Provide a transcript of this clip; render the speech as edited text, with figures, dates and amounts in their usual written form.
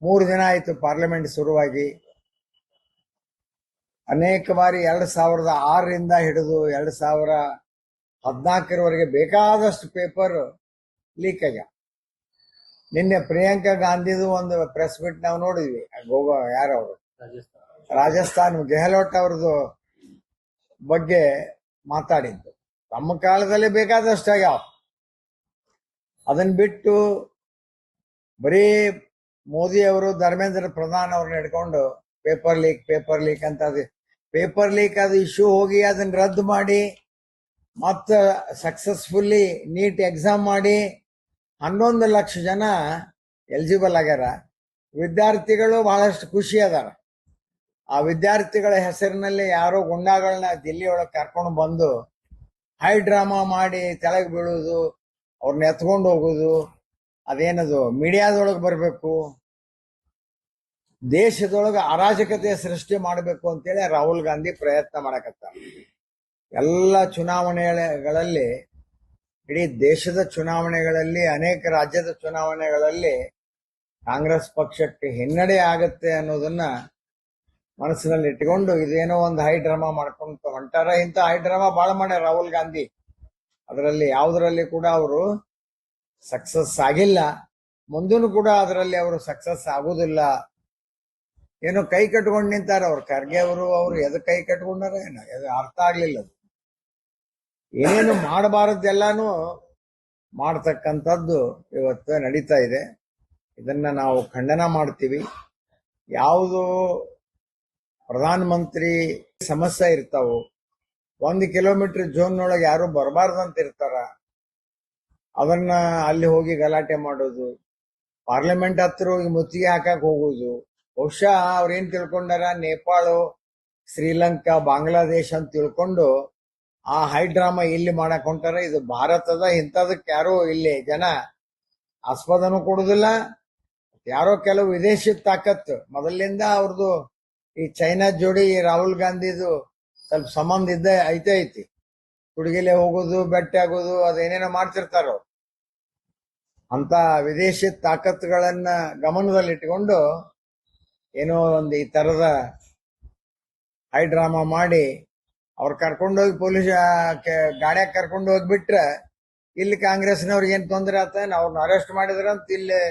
3 ದಿನ ಆಯಿತು ಪಾರ್ಲಿಮೆಂಟ್ ಶುರುವಾಗಿ. ಅನೇಕ ಬಾರಿ 2006ರಿಂದ ಹಿಡಿದು 2014ರವರೆಗೆ ಬೇಕಾದಷ್ಟು ಪೇಪರ್ ಲೀಕ್ ಆಗ್ಯಾವ. ನಿನ್ನೆ ಪ್ರಿಯಾಂಕಾ ಗಾಂಧಿದು ಒಂದು ಪ್ರೆಸ್ ಮೀಟ್ ನಾವು ನೋಡಿದ್ವಿ. ಯಾರವರು ರಾಜಸ್ಥಾನ್ ಗೆಹ್ಲೋಟ್ ಅವ್ರದ್ದು ಬಗ್ಗೆ ಮಾತಾಡಿದ್ದು ತಮ್ಮ ಕಾಲದಲ್ಲಿ ಬೇಕಾದಷ್ಟು ಆಗ್ಯಾವ. ಅದನ್ನ ಬಿಟ್ಟು ಬರೀ ಮೋದಿ ಅವರು ಧರ್ಮೇಂದ್ರ ಪ್ರಧಾನ್ ಅವ್ರನ್ನ ಹಿಡ್ಕೊಂಡು ಪೇಪರ್ ಲೀಕ್ ಅಂತ ಪೇಪರ್ ಲೀಕ್ ಅದು ಇಶ್ಯೂ ಹೋಗಿ ಅದನ್ನ ರದ್ದು ಮಾಡಿ ಮತ್ತ ಸಕ್ಸಸ್ಫುಲ್ಲಿ ನೀಟ್ ಎಕ್ಸಾಮ್ ಮಾಡಿ 11 ಲಕ್ಷ ಜನ ಎಲಿಜಿಬಲ್ ಆಗ್ಯಾರ. ವಿದ್ಯಾರ್ಥಿಗಳು ಬಹಳಷ್ಟು ಖುಷಿ ಅದಾರ. ಆ ವಿದ್ಯಾರ್ಥಿಗಳ ಹೆಸರಿನಲ್ಲಿ ಯಾರೋ ಗುಂಡಾಗಳನ್ನ ದಿಲ್ಲಿ ಒಳಗೆ ಕರ್ಕೊಂಡು ಬಂದು ಹೈ ಡ್ರಾಮಾ ಮಾಡಿ ತೆಳಗೆ ಬೀಳುವುದು, ಅವ್ರನ್ನ ಎತ್ಕೊಂಡು ಹೋಗುದು, ಅದೇನದು ಮೀಡಿಯಾದೊಳಗೆ ಬರಬೇಕು, ದೇಶದೊಳಗೆ ಅರಾಜಕತೆ ಸೃಷ್ಟಿ ಮಾಡಬೇಕು ಅಂತೇಳಿ ರಾಹುಲ್ ಗಾಂಧಿ ಪ್ರಯತ್ನ ಮಾಡಕತ್ತಾರ. ಎಲ್ಲ ಚುನಾವಣೆಗಳಲ್ಲಿ, ಇಡೀ ದೇಶದ ಚುನಾವಣೆಗಳಲ್ಲಿ, ಅನೇಕ ರಾಜ್ಯದ ಚುನಾವಣೆಗಳಲ್ಲಿ ಕಾಂಗ್ರೆಸ್ ಪಕ್ಷಕ್ಕೆ ಹಿನ್ನಡೆ ಆಗತ್ತೆ ಅನ್ನೋದನ್ನ ಮನಸ್ಸಿನಲ್ಲಿ ಇಟ್ಕೊಂಡು ಇದೇನೋ ಒಂದು ಹೈ ಡ್ರಾಮಾ ಮಾಡ್ಕೊಂತ ಹೊಂಟಾರ. ಇಂಥ ಹೈ ಡ್ರಾಮಾ ಬಾಳ ಮಾಡ್ಯಾರ ರಾಹುಲ್ ಗಾಂಧಿ. ಅದರಲ್ಲಿ ಯಾವುದರಲ್ಲಿ ಕೂಡ ಅವರು ಸಕ್ಸಸ್ ಆಗಿಲ್ಲ, ಮುಂದೂ ಕೂಡ ಅದರಲ್ಲಿ ಅವರು ಸಕ್ಸಸ್ ಆಗುದಿಲ್ಲ. ಏನೋ ಕೈ ಕಟ್ಕೊಂಡು ನಿಂತಾರ ಅವ್ರು. ಖರ್ಗೆ ಅವರು ಎದು ಕೈ ಕಟ್ಕೊಂಡಾರ ಏನೋ ಅರ್ಥ ಆಗ್ಲಿಲ್ಲ. ಅದು ಏನೇನು ಮಾಡಬಾರದೆಲ್ಲಾನು ಮಾಡ್ತಕ್ಕಂಥದ್ದು ಇವತ್ತು ನಡೀತಾ ಇದೆ. ಇದನ್ನ ನಾವು ಖಂಡನ ಮಾಡ್ತೀವಿ. ಯಾವುದು ಪ್ರಧಾನ ಮಂತ್ರಿ ಸಮಸ್ಯೆ ಇರ್ತಾವು, 1 ಕಿಲೋಮೀಟರ್ ಝೋನ್ನೊಳಗೆ ಯಾರು ಬರಬಾರ್ದಂತ ಇರ್ತಾರ, ಅದನ್ನ ಅಲ್ಲಿ ಹೋಗಿ ಗಲಾಟೆ ಮಾಡೋದು, ಪಾರ್ಲಿಮೆಂಟ್ ಹತ್ರ ಹೋಗಿ ಮುತ್ತಿಗೆ ಹಾಕಕ್ ಹೋಗುದು. ಬಹುಶಃ ಅವ್ರೇನ್ ತಿಳ್ಕೊಂಡಾರ, ನೇಪಾಳ, ಶ್ರೀಲಂಕಾ, ಬಾಂಗ್ಲಾದೇಶ ಅಂತ ತಿಳ್ಕೊಂಡು ಆ ಹೈ ಡ್ರಾಮಾ ಇಲ್ಲಿ ಮಾಡಕ್ ಹೊಂಟಾರ. ಇದು ಭಾರತದ ಇಂಥದಕ್ಕೆ ಯಾರೋ ಇಲ್ಲಿ ಜನ ಆಸ್ಪದನೂ ಕೊಡುದಿಲ್ಲ. ಯಾರೋ ಕೆಲವು ವಿದೇಶಿ ತಾಕತ್ ಮೊದಲಿಂದ ಅವ್ರದ್ದು ಈ ಚೈನಾ ಜೋಡಿ ರಾಹುಲ್ ಗಾಂಧಿದು ಸ್ವಲ್ಪ ಸಂಬಂಧ ಐತಿ. ಹುಡುಗಿಲೆ ಹೋಗೋದು, ಭೇಟಿ ಆಗೋದು, ಅದೇನೇನೋ ಮಾಡ್ತಿರ್ತಾರೋ ಅಂತ ವಿದೇಶಿ ತಾಕತ್ಗಳನ್ನ ಗಮನದಲ್ಲಿಟ್ಕೊಂಡು ಏನೋ ಒಂದು ಈ ತರದ ಹೈ ಡ್ರಾಮಾ ಮಾಡಿ ಅವ್ರು ಕರ್ಕೊಂಡೋಗಿ ಪೊಲೀಸ್ ಗಾಡಿಯಾಗ ಕರ್ಕೊಂಡು ಹೋಗ್ಬಿಟ್ರೆ ಇಲ್ಲಿ ಕಾಂಗ್ರೆಸ್ನವ್ರಿಗೆ ಏನ್ ತೊಂದರೆ ಆತ, ಅವ್ರನ್ನ ಅರೆಸ್ಟ್ ಮಾಡಿದ್ರಂತ ಇಲ್ಲಿ